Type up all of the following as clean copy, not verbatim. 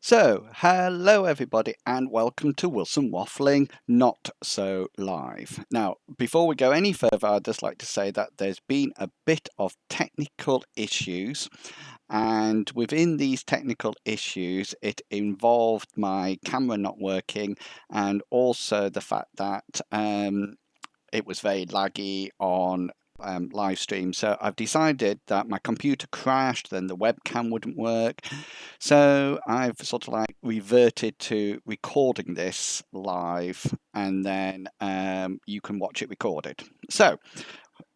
So, hello everybody, and welcome to Wilson Waffling Not So Live. Now, before we go any further, I'd just like to say that there's been a bit of technical issues, and within these technical issues, it involved my camera not working, and also the fact that it was very laggy on live stream. So I've decided that my computer crashed, then the webcam wouldn't work. So I've sort of like reverted to recording this live, and then you can watch it recorded. So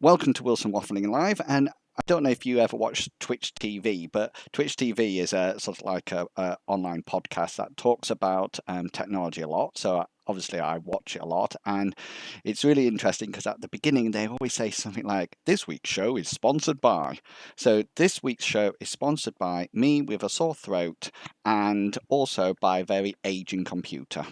welcome to Wilson Waffling Live, and I don't know if you ever watch Twitch TV, but Twitch TV is a sort of like a online podcast that talks about technology a lot. So obviously I watch it a lot, and it's really interesting because at the beginning they always say something like, "This week's show is sponsored by." So this week's show is sponsored by me with a sore throat, and also by a very aging computer.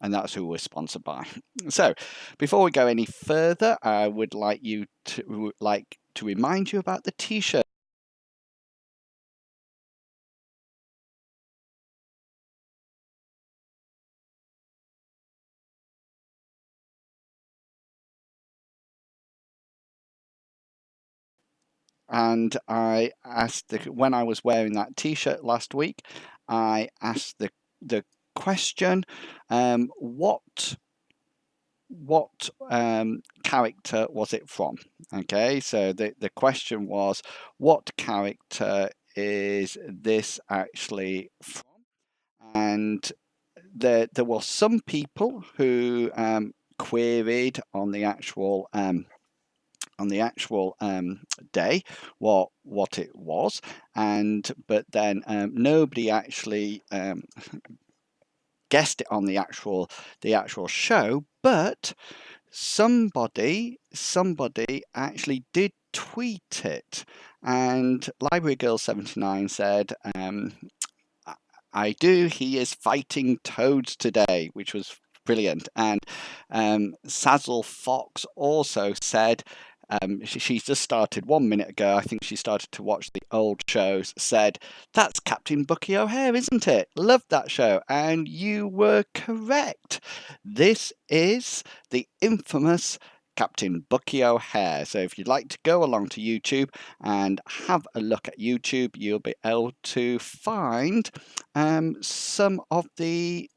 And that's who we're sponsored by. So, before we go any further, I would like to remind you about the T-shirt. And I asked when I was wearing that T-shirt last week, I asked the question, what character was it from? Okay, so the question was, what character is this actually from? And there were some people who queried on the actual day what it was, and but then nobody actually guessed it on the actual show, but somebody actually did tweet it, and Library Girl 79 said, I do. He is fighting toads today, which was brilliant. And Sazzle Fox also said, she's just started 1 minute ago. I think she started to watch the old shows. Said, "That's Captain Bucky O'Hare, isn't it? Loved that show." And you were correct. This is the infamous Captain Bucky O'Hare. So if you'd like to go along to YouTube and have a look at YouTube, you'll be able to find some of the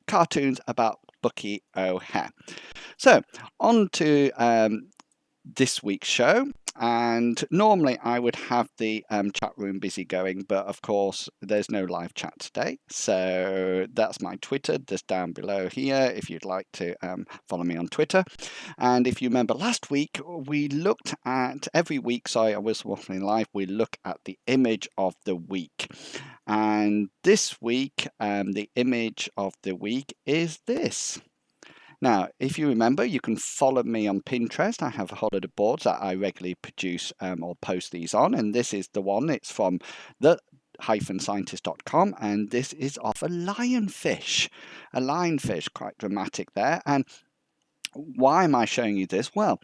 cartoons about Bucky O'Hare. So, on to this week's show. And normally I would have the chat room busy going, but of course there's no live chat today. So that's my Twitter just down below here if you'd like to follow me on Twitter. And if you remember last week, we looked at every week, sorry, I was waffling live, we look at the image of the week. And this week, the image of the week is this. Now, if you remember, you can follow me on Pinterest. I have a whole lot of boards that I regularly produce or post these on, and this is the one. It's from the-scientist.com, and this is of a lionfish. A lionfish, quite dramatic there. And why am I showing you this? Well,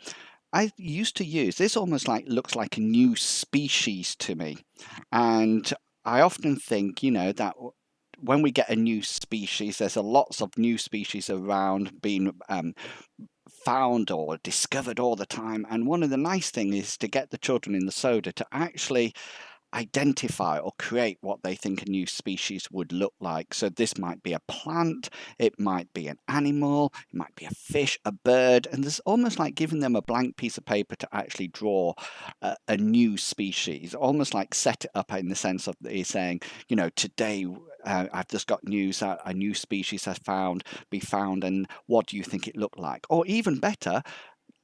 I used to use this, almost like looks like a new species to me, and I often think, that when we get a new species, there's a lots of new species around being found or discovered all the time. And one of the nice things is to get the children in the soda to actually identify or create what they think a new species would look like. So this might be a plant, it might be an animal, it might be a fish, a bird, and there's almost like giving them a blank piece of paper to actually draw a new species, almost like set it up in the sense of saying, today I've just got news that a new species has be found, and what do you think it looked like? Or even better,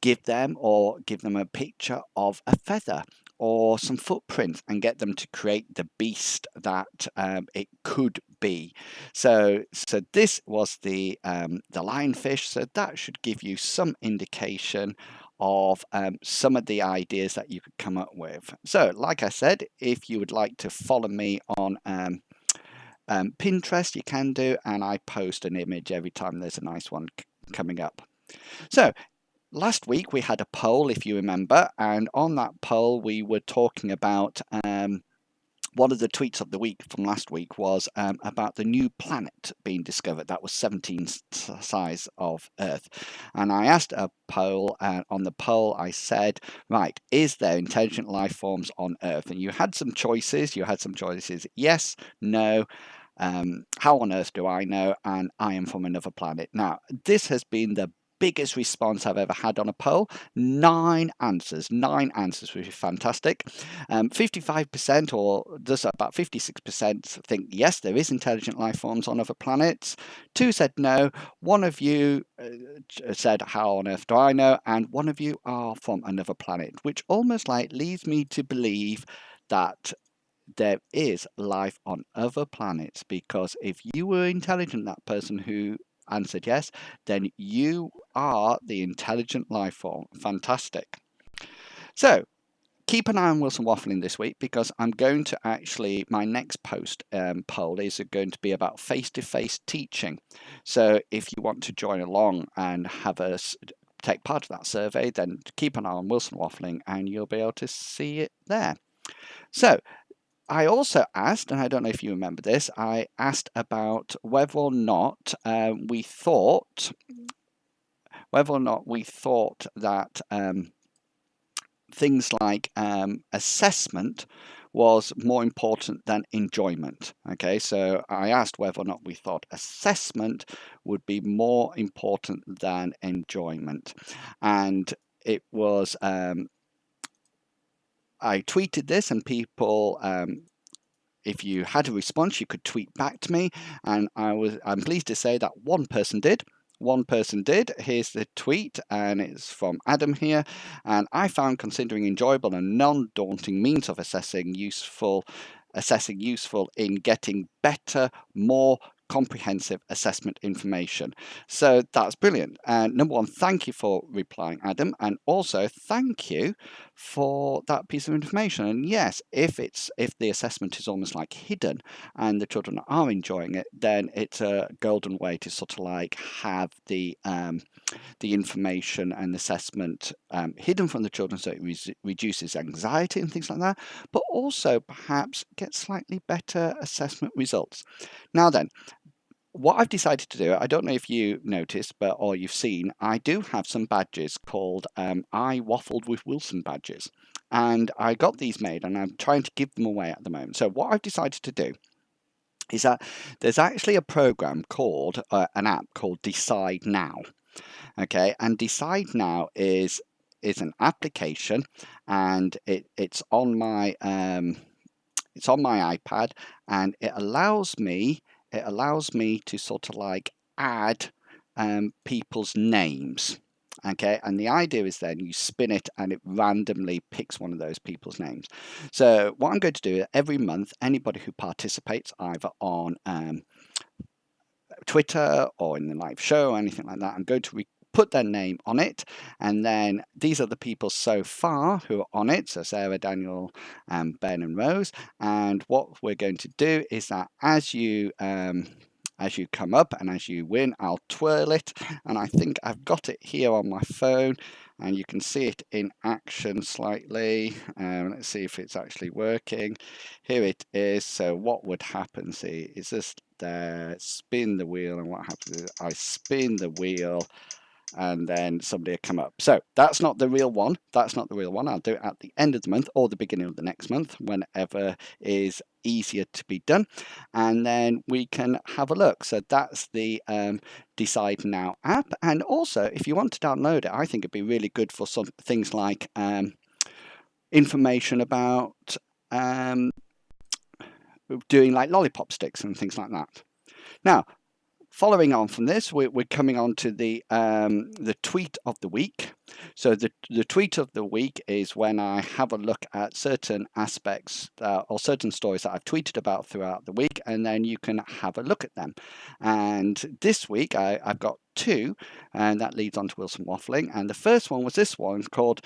give them a picture of a feather or some footprints and get them to create the beast that it could be. So this was the lionfish. So that should give you some indication of some of the ideas that you could come up with. So, like I said, if you would like to follow me on Pinterest, you can do, and I post an image every time there's a nice one coming up. So, last week we had a poll, if you remember, and on that poll we were talking about one of the tweets of the week from last week was about the new planet being discovered that was 17 size of Earth. And I asked a poll, and on the poll I said, right, is there intelligent life forms on Earth? And you had some choices. Yes, no, how on earth do I know? And I am from another planet. Now, this has been the biggest response I've ever had on a poll. 9 answers, which is fantastic. 55% or just about 56% think yes, there is intelligent life forms on other planets. 2 said no. One of you said, how on earth do I know? And one of you are from another planet, which almost like leads me to believe that there is life on other planets, because if you were intelligent, that person who answered yes, then you are the intelligent life form. Fantastic. So keep an eye on Wilson Waffling this week, because I'm going to actually, my next post poll is going to be about face-to-face teaching. So if you want to join along and have us take part of that survey, then keep an eye on Wilson Waffling and you'll be able to see it there. So I also asked, and I don't know if you remember this, I asked about whether or not we thought that things like assessment was more important than enjoyment. Okay, so I asked whether or not we thought assessment would be more important than enjoyment, and it was. I tweeted this, and people, if you had a response, you could tweet back to me, and I'm pleased to say that one person did. Here's the tweet, and it's from Adam here. And I found considering enjoyable and non-daunting means of assessing useful in getting better, more comprehensive assessment information. So that's brilliant. Number one, thank you for replying, Adam, and also thank you for that piece of information. And yes, if the assessment is almost like hidden and the children are enjoying it, then it's a golden way to sort of like have the information and assessment hidden from the children, so it reduces anxiety and things like that, but also perhaps get slightly better assessment results. Now then, what I've decided to do, I don't know if you noticed, or you've seen, I do have some badges called I Waffled with Wilson badges. And I got these made, and I'm trying to give them away at the moment. So what I've decided to do is that there's actually a program called, an app called Decide Now. Okay, and Decide Now is an application, and it's on my iPad, and it allows me to sort of like add people's names. Okay, and the idea is then you spin it and it randomly picks one of those people's names. So what I'm going to do every month, anybody who participates either on Twitter or in the live show or anything like that, I'm going to put their name on it, and then these are the people so far who are on it, so Sarah, Daniel, Ben and Rose. And what we're going to do is that as you come up and as you win, I'll twirl it, and I think I've got it here on my phone, and you can see it in action slightly. Let's see if it's actually working. Here it is. So what would happen, see, is just there, spin the wheel, and what happens is I spin the wheel and then somebody will come up. So that's not the real one. I'll do it at the end of the month or the beginning of the next month, whenever is easier to be done, and then we can have a look. So that's the Decide Now app. And also, if you want to download it, I think it'd be really good for some things like information about doing like lollipop sticks and things like that. Now, following on from this, we're coming on to the tweet of the week. So the tweet of the week is when I have a look at certain aspects or certain stories that I've tweeted about throughout the week, and then you can have a look at them. And this week I've got 2, and that leads on to Wilson Waffling. And the first one was this one called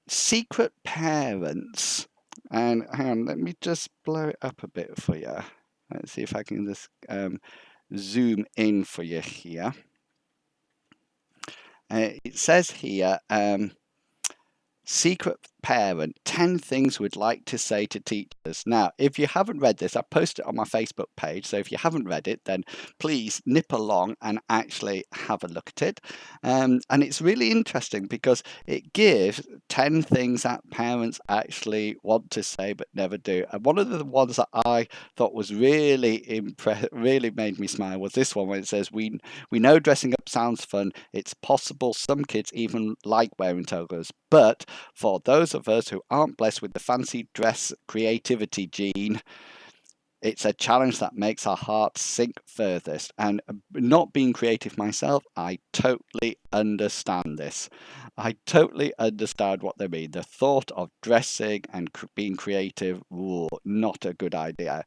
Secret Parents. And hang on, let me just blow it up a bit for you. Let's see if I can just zoom in for you here. It says here, secret parent, 10 things we'd like to say to teachers. Now, if you haven't read this, I posted it on my Facebook page. So if you haven't read it, then please nip along and actually have a look at it. And it's really interesting because it gives 10 things that parents actually want to say but never do. And one of the ones that I thought was really really made me smile was this one, where it says, we know dressing up sounds fun. It's possible some kids even like wearing togas, but for those of us who aren't blessed with the fancy dress creativity gene, it's a challenge that makes our hearts sink furthest. And not being creative myself, I totally understand this. I totally understand what they mean. The thought of dressing and being creative, not a good idea.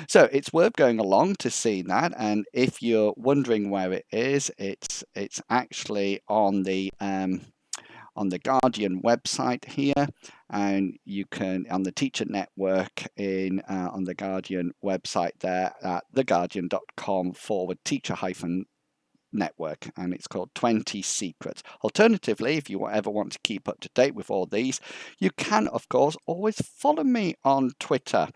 So it's worth going along to see that. And if you're wondering where it is, it's actually on the Guardian website here, and you can on the Teacher Network on the Guardian website there at theguardian.com/teacher-network, and it's called 20 Secrets. Alternatively, if you ever want to keep up to date with all these, you can, of course, always follow me on Twitter,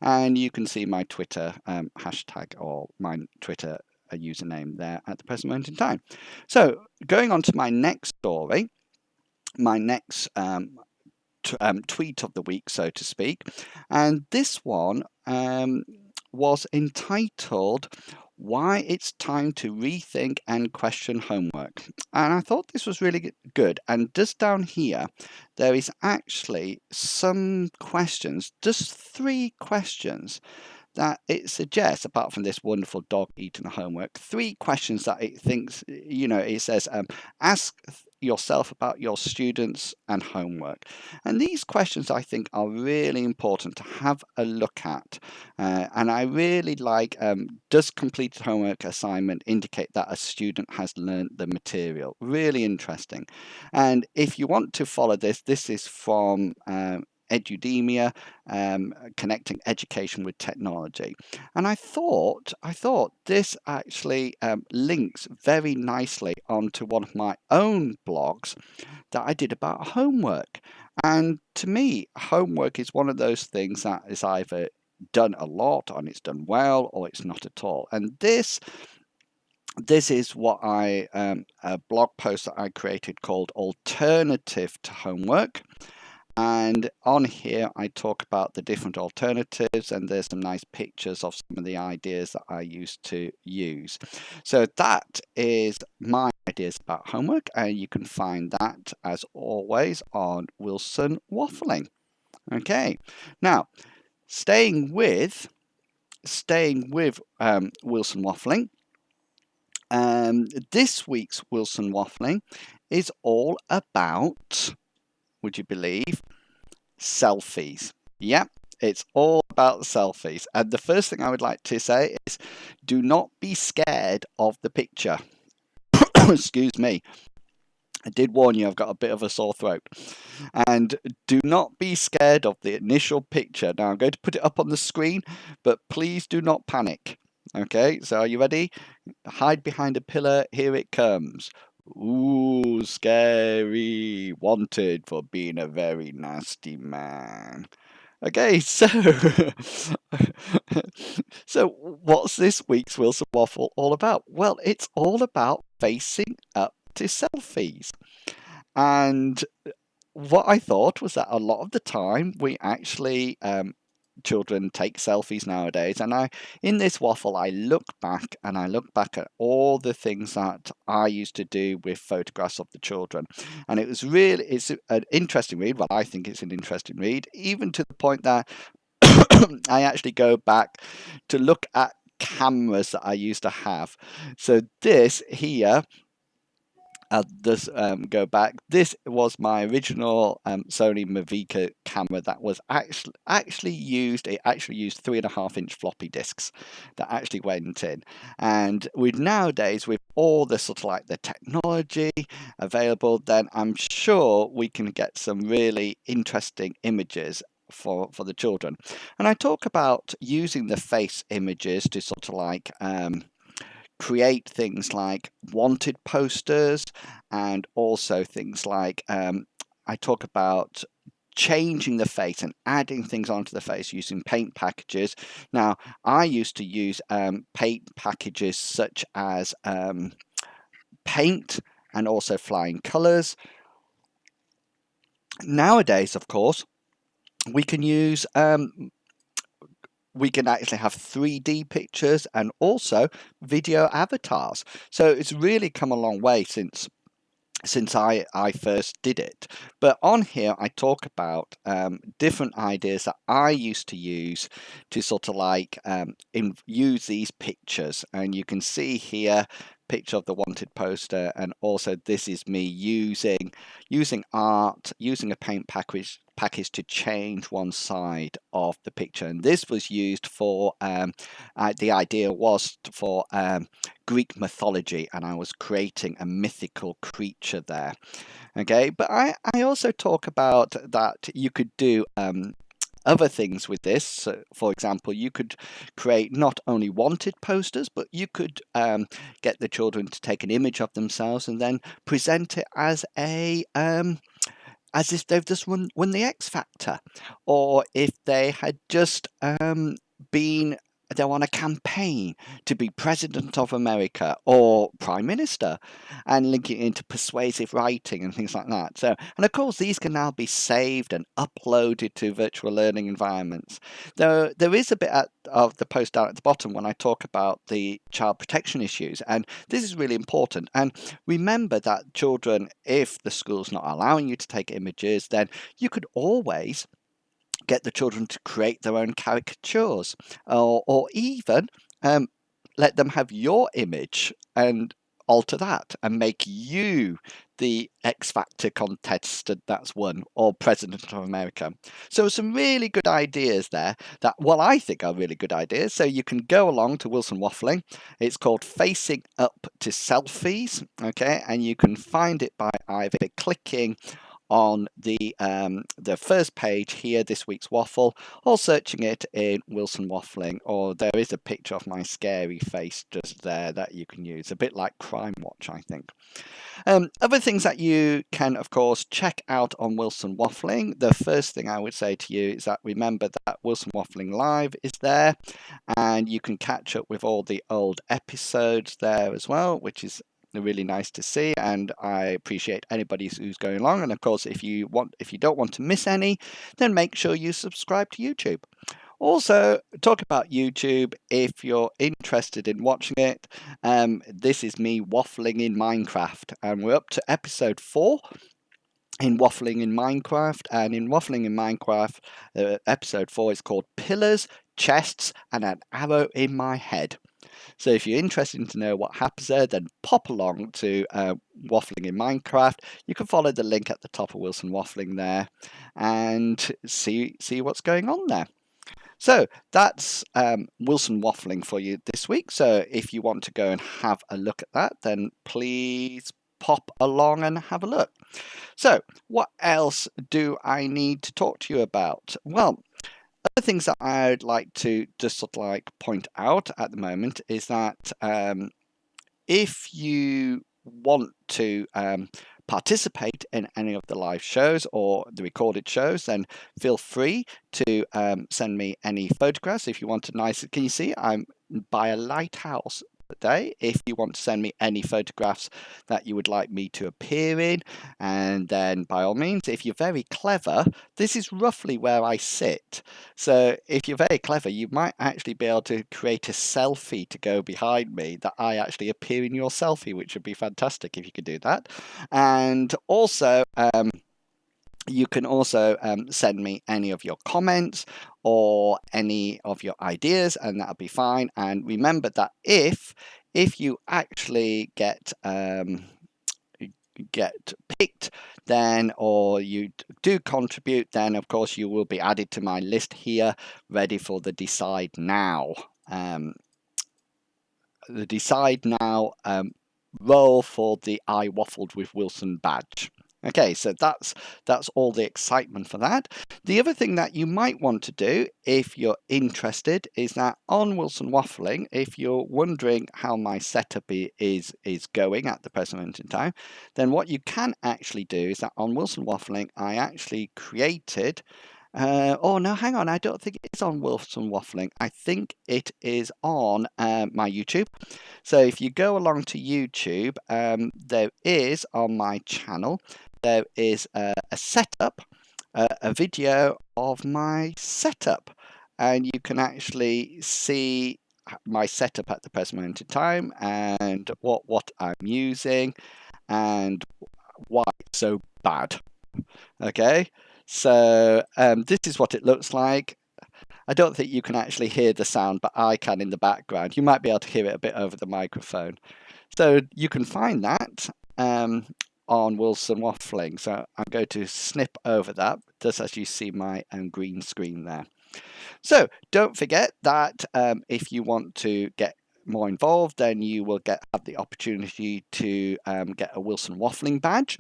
and you can see my Twitter hashtag or my Twitter username there at the present moment in time. So going on to my next story, my next tweet of the week, so to speak. And this one was entitled, Why It's Time to Rethink and Question Homework. And I thought this was really good. And just down here, there is actually some questions, just 3 questions that it suggests, apart from this wonderful dog eating the homework, 3 questions that it thinks, it says, ask yourself about your students and homework. And these questions, I think, are really important to have a look at. And I really like, does completed homework assignment indicate that a student has learned the material? Really interesting. And if you want to follow this is from Edudemia, connecting education with technology. And I thought this actually links very nicely onto one of my own blogs that I did about homework. And to me, homework is one of those things that is either done a lot and it's done well, or it's not at all. And this is what a blog post that I created called Alternative to Homework. And on here, I talk about the different alternatives, and there's some nice pictures of some of the ideas that I used to use. So that is my ideas about homework, and you can find that, as always, on Wilson Waffling. Okay, now staying with Wilson Waffling. This week's Wilson Waffling is all about, would you believe, selfies. Yep, it's all about selfies. And the first thing I would like to say is, do not be scared of the picture. Excuse me. I did warn you, I've got a bit of a sore throat. And do not be scared of the initial picture. Now I'm going to put it up on the screen, but please do not panic. Okay, so are you ready? Hide behind a pillar. Here it comes. Ooh, scary. Wanted for being a very nasty man. Okay, so so what's this week's Wilson Waffle all about? Well, it's all about facing up to selfies. And what I thought was that a lot of the time we actually children take selfies nowadays, and in this waffle I look back at all the things that I used to do with photographs of the children, and it's an interesting read. Well, I think it's an interesting read, even to the point that I actually go back to look at cameras that I used to have. So this here, go back. This was my original Sony Mavica camera that was actually used. It actually used 3.5-inch floppy disks that actually went in. And nowadays, with all the sort of like the technology available, then I'm sure we can get some really interesting images for the children. And I talk about using the face images to sort of like create things like wanted posters, and also things like I talk about changing the face and adding things onto the face using paint packages. Now, I used to use paint packages such as paint and also flying colors. Nowadays, of course, we can use we can actually have 3D pictures and also video avatars. So it's really come a long way since I first did it. But on here, I talk about different ideas that I used to use to sort of like use these pictures. And you can see here, picture of the wanted poster, and also this is me using art, using a paint package to change one side of the picture. And this was used for the idea was for Greek mythology, and I was creating a mythical creature there. Okay, but I also talk about that you could do other things with this. So, for example, you could create not only wanted posters, but you could get the children to take an image of themselves and then present it as a as if they've just won the X Factor, or if they had just been they're on a campaign to be president of America or prime minister, and linking it into persuasive writing and things like that. So, and of course, these can now be saved and uploaded to virtual learning environments. There is a bit of the post down at the bottom when I talk about the child protection issues, and this is really important. And remember that children, if the school's not allowing you to take images, then you could always get the children to create their own caricatures, or even let them have your image and alter that and make you the X Factor contestant that's won, or President of America. So some really good ideas there that, well, I think are really good ideas. So you can go along to Wilson Waffling. It's called Facing Up to Selfies, okay, and you can find it by either clicking on the first page here, this week's waffle, or searching it in Wilson Waffling, or there is a picture of my scary face just there that you can use, a bit like Crime Watch, I think. Other things that you can, of course, check out on Wilson Waffling. The first thing I would say to you is that remember that Wilson Waffling Live is there, and you can catch up with all the old episodes there as well, which is really nice to see, and I appreciate anybody who's going along. And of course, if you don't want to miss any, then make sure you subscribe to YouTube. Also, talk about YouTube if you're interested in watching it. This is me waffling in Minecraft, and we're up to episode 4 in Waffling in Minecraft. And in Waffling in Minecraft, episode 4 is called Pillars, Chests, and an Arrow in My Head. So if you're interested to know what happens there, then pop along to Waffling in Minecraft. You can follow the link at the top of Wilson Waffling there and see what's going on there. So that's Wilson Waffling for you this week. So if you want to go and have a look at that, then please pop along and have a look. So what else do I need to talk to you about? Well, other things that I'd like to just sort of like point out at the moment is that if you want to participate in any of the live shows or the recorded shows, then feel free to send me any photographs. If you want a nice, can you see I'm by a lighthouse today? If you want to send me any photographs that you would like me to appear in, and then by all means, if you're very clever, this is roughly where I sit. So if you're very clever, you might actually be able to create a selfie to go behind me that I actually appear in your selfie, which would be fantastic if you could do that. And also you can also send me any of your comments or any of your ideas, and that'll be fine. And remember that if you actually get picked, then, or you do contribute, then of course you will be added to my list here, ready for the Decide Now. The Decide Now role for the I Waffled with Wilson badge. Okay, so that's all the excitement for that. The other thing that you might want to do if you're interested is that on Wilson Waffling, if you're wondering how my setup is going at the present moment in time, then what you can actually do is that on Wilson Waffling, I actually created oh no, hang on. I don't think it's on Wilson Waffling. I think it is on my YouTube. So if you go along to YouTube, there is on my channel, there is a setup, a video of my setup, and you can actually see my setup at the present moment in time and what I'm using and why it's so bad. Okay, so this is what it looks like. I don't think you can actually hear the sound, but I can in the background. You might be able to hear it a bit over the microphone. So you can find that on Wilson Waffling. So I'm going to snip over that, just as you see my green screen there. So don't forget that if you want to get more involved, then you will have the opportunity to get a Wilson Waffling badge.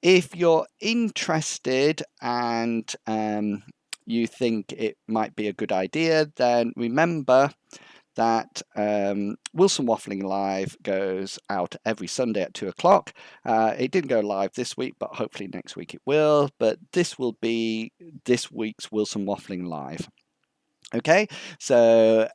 If you're interested and you think it might be a good idea, then remember that Wilson Waffling Live goes out every Sunday at 2 o'clock. It didn't go live this week, but hopefully next week it will. But this will be this week's Wilson Waffling Live. Okay, so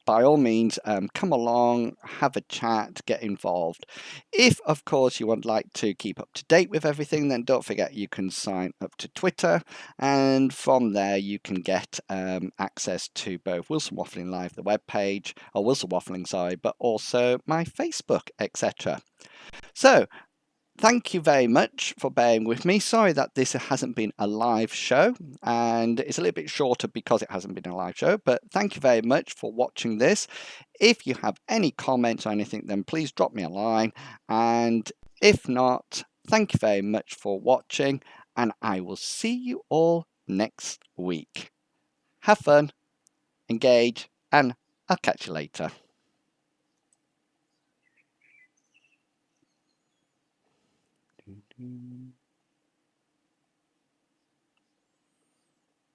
by all means, come along, have a chat, get involved. If, of course, you would like to keep up to date with everything, then don't forget you can sign up to Twitter, and from there you can get access to both Wilson Waffling Live, the webpage, or Wilson Waffling, sorry, but also my Facebook, etc. So thank you very much for bearing with me. Sorry that this hasn't been a live show, and it's a little bit shorter because it hasn't been a live show, but thank you very much for watching this. If you have any comments or anything, then please drop me a line, and if not, thank you very much for watching, and I will see you all next week. Have fun, engage, and I'll catch you later.